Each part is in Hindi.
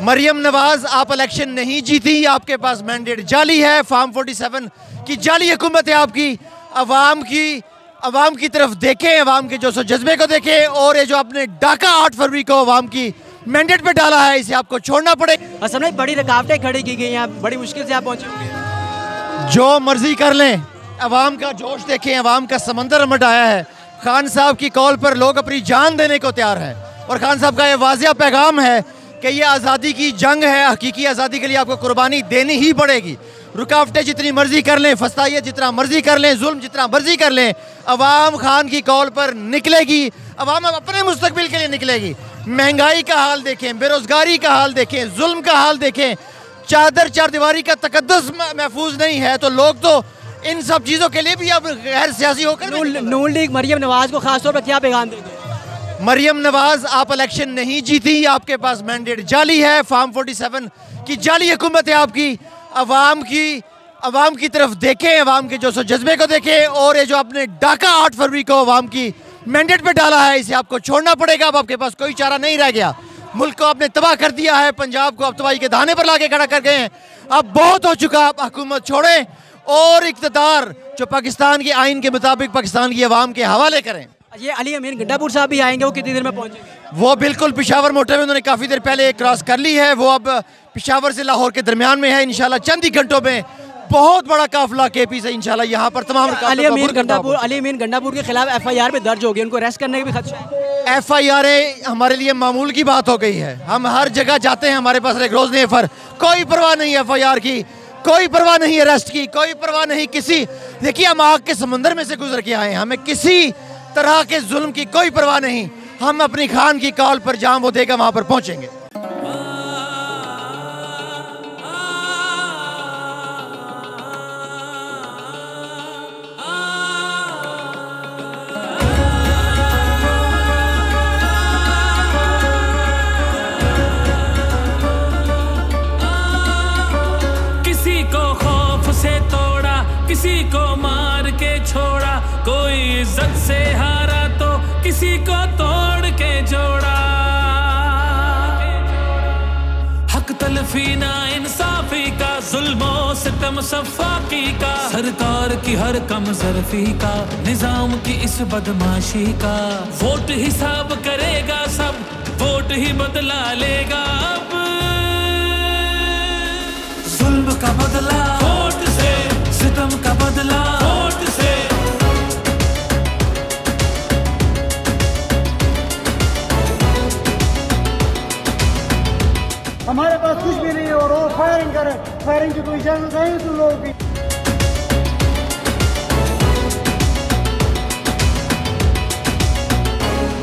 मरियम नवाज, आप इलेक्शन नहीं जीती, आपके पास मैंडेट जाली है, फार्म 47 की जाली हुकूमत है आपकी। अवाम की तरफ देखें, अवाम के जोश जज्बे को देखें, और ये जो आपने डाका 8 फरवरी को अवाम की मैंडेट पे डाला है, इसे आपको छोड़ना पड़ेगा। असल में बड़ी रुकावटें खड़ी की गई हैं, बड़ी मुश्किल से आप पहुँचे होंगे। जो मर्जी कर लें, अवाम का जोश देखें, अवाम का समंदर उमड़ आया है। खान साहब की कॉल पर लोग अपनी जान देने को तैयार हैं, और खान साहब का ये वाज़िया पैगाम है कि ये आज़ादी की जंग है, हकीकी आज़ादी के लिए आपको कुर्बानी देनी ही पड़ेगी। रुकावटें जितनी मर्जी कर लें, फसाइयत जितना मर्जी कर लें, जुल्म जितना मर्जी कर लें, अवाम खान की कॉल पर निकलेगी। अवाम अपने मुस्तकबिल के लिए निकलेगी। महंगाई का हाल देखें, बेरोजगारी का हाल देखें, जुल्म का हाल देखें, चादर चारदीवारी का तकद्दुस महफूज नहीं है, तो लोग तो इन सब चीज़ों के लिए भी अब गैर सियासी होकर नून लीग मरियम नवाज को खासतौर पर क्या पैगाम देंगे? मरियम नवाज, आप इलेक्शन नहीं जीती, आपके पास मैंडेट जाली है, फार्म 47 की जाली हुकूमत है आपकी। अवाम की तरफ देखें, अवाम के जोश जज्बे को देखें, और ये जो आपने डाका 8 फरवरी को अवाम की मैंडेट पे डाला है, इसे आपको छोड़ना पड़ेगा। अब आपके पास कोई चारा नहीं रह गया। मुल्क को आपने तबाह कर दिया है, पंजाब को आप तबाही के दाने पर लाके खड़ा कर गए हैं। अब बहुत हो चुका, आप हुकूमत छोड़ें और इक़्तिदार जो पाकिस्तान के आइन के मुताबिक पाकिस्तान की अवाम के हवाले करें। ये अली अमीन गंडापुर साहब भी आएंगे, वो कितनी देर में पहुंचेंगे? वो बिल्कुल पेशावर मोटरवे उन्होंने काफ़ी देर पहले क्रॉस कर ली है। वो अब पेशावर से लाहौर के दरमियान में है। इंशाल्लाह चंद ही घंटों में बहुत बड़ा काफिला केपी से इंशाल्लाह यहाँ पर तमाम अली अमीन गंडापुर के खिलाफ FIR भी दर्ज हो गई, उनको अरेस्ट करने की भी खदशा है। FIR हमारे लिए मामूल की बात हो गई है। हम हर जगह जाते हैं, हमारे पास एक रोज नहीं FIR, कोई परवाह नहीं FIR की, कोई परवाह नहीं अरेस्ट की, कोई परवाह नहीं किसी। देखिए, हम आग के समुंदर में से गुजर के आए हैं, हमें किसी तरह के जुल्म की कोई परवाह नहीं। हम अपनी खान की कॉल पर जहां वो देगा वहां पर पहुंचेंगे। किसी को खौफ से तोड़ा, किसी को मार के छोड़ा, कोई इज्जत से हारा तो किसी को तोड़ के जोड़ा। हक तलफी ना इंसाफी का, जुल्मों सितम सफाकी का, सरकार की हर कम ज़र्फी का, निजाम की इस बदमाशी का। वोट हिसाब करेगा सब, वोट ही बदला लेगा अब। जुल्म का बदला वोट से, सितम का बदला वोट से। हमारे पास कुछ भी नहीं है और वो फायरिंग करें, फायरिंग की कोई इजाजत नहीं तुम लोगों की।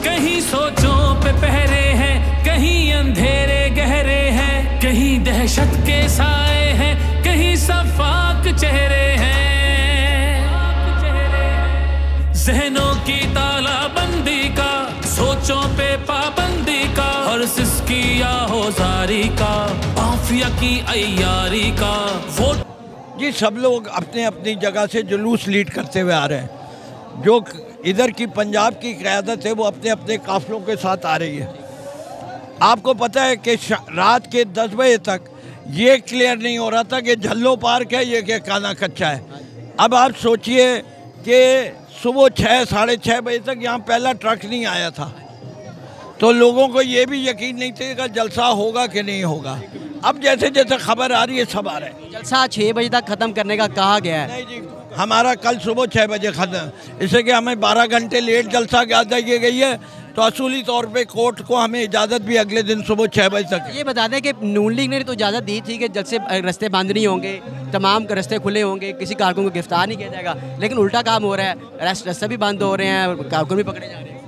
कहीं सोचों पे पहरे हैं, कहीं अंधेरे गहरे हैं, कहीं दहशत के साए हैं, कहीं सफाक चेहरे हैं। जहनों की तालाबंदी का, सोचों पे पाबंदी का, हर सिसकी या होजारी का, माफिया की अय्यारी का। वोट जी, सब लोग अपने अपनी जगह से जुलूस लीड करते हुए आ रहे हैं। जो इधर की पंजाब की क़यादत है वो अपने अपने काफ़िलों के साथ आ रही है। आपको पता है कि रात के 10 बजे तक ये क्लियर नहीं हो रहा था कि झल्लो पार्क है ये कि काना कच्चा है। अब आप सोचिए कि सुबह 6 साढ़े 6 बजे तक यहाँ पहला ट्रक नहीं आया था, तो लोगों को ये भी यकीन नहीं था कि जलसा होगा कि नहीं होगा। अब जैसे जैसे खबर आ रही है सब आ रहे हैं। जलसा 6 बजे तक ख़त्म करने का कहा गया है। नहीं जी, हमारा कल सुबह 6 बजे ख़त्म, इससे कि हमें 12 घंटे लेट जलसा दी गई है, तो असूली तौर पे कोर्ट को हमें इजाज़त भी अगले दिन सुबह 6 बजे तक। ये बता दें कि नून लीग ने तो इजाज़त दी थी कि जल्द से रास्ते बंद नहीं होंगे, तमाम रास्ते खुले होंगे, किसी कारकुन को गिरफ्तार नहीं किया जाएगा, लेकिन उल्टा काम हो रहा है, रास्ते भी बंद हो रहे हैं, कारकुन भी पकड़े जा रहे हैं।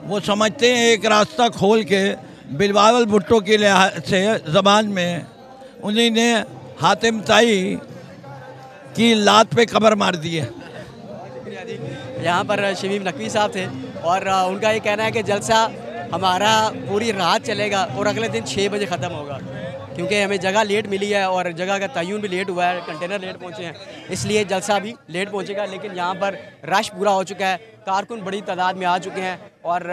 वो समझते हैं एक रास्ता खोल के बिलवाल भुट्टो के लिहाज से ज़बान में उन्हीं ने हातिम ताई की लात पे कब्र मार दी है। यहाँ पर शमीम नकवी साहब थे और उनका ये कहना है कि जलसा हमारा पूरी रात चलेगा और अगले दिन 6 बजे ख़त्म होगा। क्योंकि हमें जगह लेट मिली है और जगह का तयन भी लेट हुआ है, कंटेनर लेट पहुँचे हैं, इसलिए जलसा भी लेट पहुँचेगा। लेकिन यहाँ पर रश पूरा हो चुका है, कारकुन बड़ी तादाद में आ चुके हैं और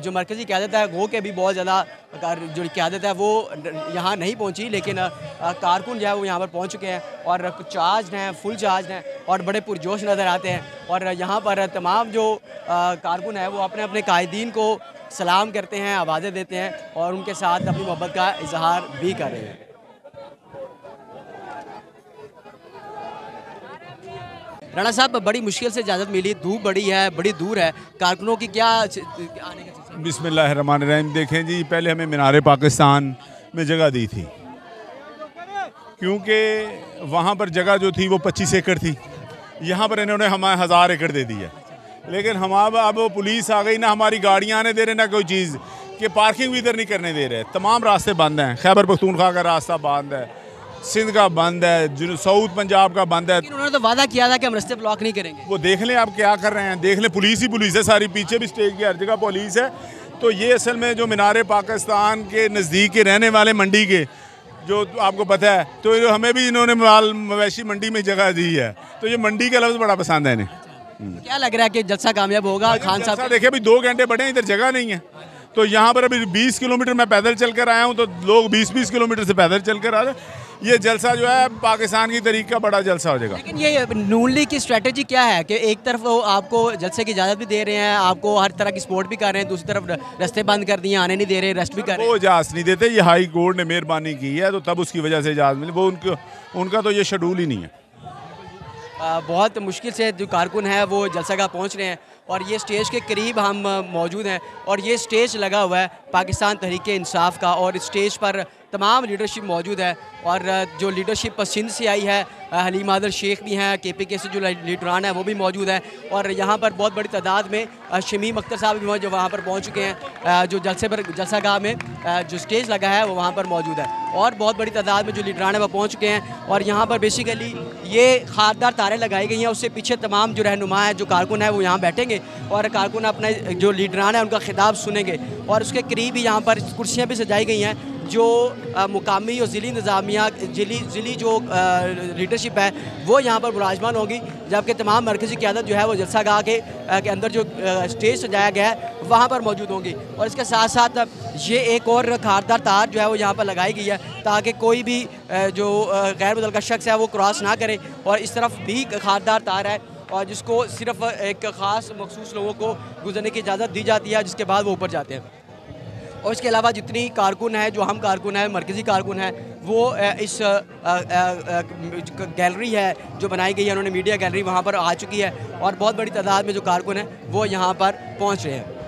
जो मरकज़ी क़यादत है वो के भी बहुत ज़्यादा जो क़यादत है वो यहाँ नहीं पहुँची, लेकिन कारकुन जो है वो यहाँ पर पहुँच चुके हैं और कुछ चार्ज हैं, फुल चार्ज हैं और बड़े पुरजोश नज़र आते हैं। और यहाँ पर तमाम जो कारकुन है वो अपने अपने कायदीन को सलाम करते हैं, आवाज़ें देते हैं और उनके साथ अपनी मोहब्बत का इजहार भी कर रहे हैं। राणा साहब, बड़ी मुश्किल से इजाज़त मिली, धूप बड़ी है, बड़ी दूर है, कारकुनों की क्या आने का? बिस्मिल्लाहिर्रहमानिर्रहीम। देखें जी, पहले हमें मीनार पाकिस्तान में जगह दी थी क्योंकि वहाँ पर जगह जो थी वो 25 एकड़ थी, यहाँ पर इन्होंने हमें 1000 एकड़ दे दी है। लेकिन हम अब पुलिस आ गई ना, हमारी गाड़ियाँ आने दे रहे ना कोई चीज़, कि पार्किंग भी इधर नहीं करने दे रहे। तमाम रास्ते बंद हैं, खैबर पख्तूनख्वा का रास्ता बंद है, सिंध का बंद है, साउथ पंजाब का बंद है। उन्होंने तो वादा किया था कि हम रास्ते ब्लॉक नहीं करेंगे। वो देख लें आप क्या कर रहे हैं, देख लें, पुलिस ही पुलिस है सारी, पीछे भी स्टेज की हर जगह पुलिस है। तो ये असल में जो मीनार पाकिस्तान के नज़दीक के रहने वाले मंडी के, जो आपको पता है, तो हमें भी इन्होंने माल मवेशी मंडी में जगह दी है, तो ये मंडी का लफ्ज़ बड़ा पसंद है इन्हें। क्या लग रहा है कि जलसा कामयाब होगा? खान साहब देखे अभी 2 घंटे बढ़े, इधर जगह नहीं है, तो यहाँ पर अभी 20 किलोमीटर मैं पैदल चल कर आया हूँ, तो लोग 20-20 किलोमीटर से पैदल चल कर आ रहे हैं। ये जलसा जो है पाकिस्तान की तरीक का बड़ा जलसा हो जाएगा। लेकिन ये नून लीग की स्ट्रेटजी क्या है कि एक तरफ वो आपको जलसे की इजाज़त भी दे रहे हैं, आपको हर तरह की सपोर्ट भी कर रहे हैं, दूसरी तरफ रास्ते बंद कर दिए, आने नहीं दे रहे, रेस्ट भी कर रहे हैं। वो इजाज़त नहीं देते, ये हाई कोर्ट ने मेहरबानी की है, तो तब उसकी वजह से इजाज़त मिली। वो उनका तो ये शेड्यूल ही नहीं है। बहुत मुश्किल से जो कारकुन है वो जलसागाह पहुंच रहे हैं और ये स्टेज के करीब हम मौजूद हैं और ये स्टेज लगा हुआ है पाकिस्तान तहरीक इंसाफ का और इस स्टेज पर तमाम लीडरशिप मौजूद है और जो लीडरशिप सिंध से आई है, हलीम आदल शेख भी हैं, KPK से जो लीडरान है वो भी मौजूद हैं और यहाँ पर बहुत बड़ी तादाद में शमीम अख्तर साहब भी जो वहाँ पर पहुँच चुके हैं, जो जलसागाह में जो स्टेज लगा है वो वहाँ पर मौजूद है और बहुत बड़ी तादाद में जो लीडरान है वो पहुँच चुके हैं और यहाँ पर बेसिकली ये खारदार तारें लगाई गई हैं, उससे पीछे तमाम जो रहनुमा है, जो कारकुन है वो यहाँ बैठेंगे और कारकुन अपने जो लीडरान है उनका खिताब सुनेंगे और उसके करीब ही यहाँ पर कुर्सियाँ भी सजाई गई हैं जो मुकामी और ज़िली इंतज़ामिया ज़िली जो लीडरशिप है वो यहाँ पर मुलाजमान होगी, जबकि तमाम मरकज़ी क़यादत जो है वो जलसागाह के अंदर जो स्टेज सजाया गया है वहाँ पर मौजूद होंगी और इसके साथ साथ ये एक और खारदार तार जो है वो यहाँ पर लगाई गई है ताकि कोई भी जो गैर मुतल्लिक़ का शख्स है वो क्रॉस ना करे और इस तरफ भी खारदार तार है और जिसको सिर्फ एक ख़ास मखसूस लोगों को गुजरने की इजाज़त दी जाती है, जिसके बाद वो ऊपर जाते हैं। और इसके अलावा जितनी कारकुन है, जो हम कारकुन है, मरकज़ी कारकुन है, वो इस गैलरी है जो बनाई गई है, उन्होंने मीडिया गैलरी वहाँ पर आ चुकी है और बहुत बड़ी तादाद में जो कारकुन है वो यहाँ पर पहुँच रहे हैं।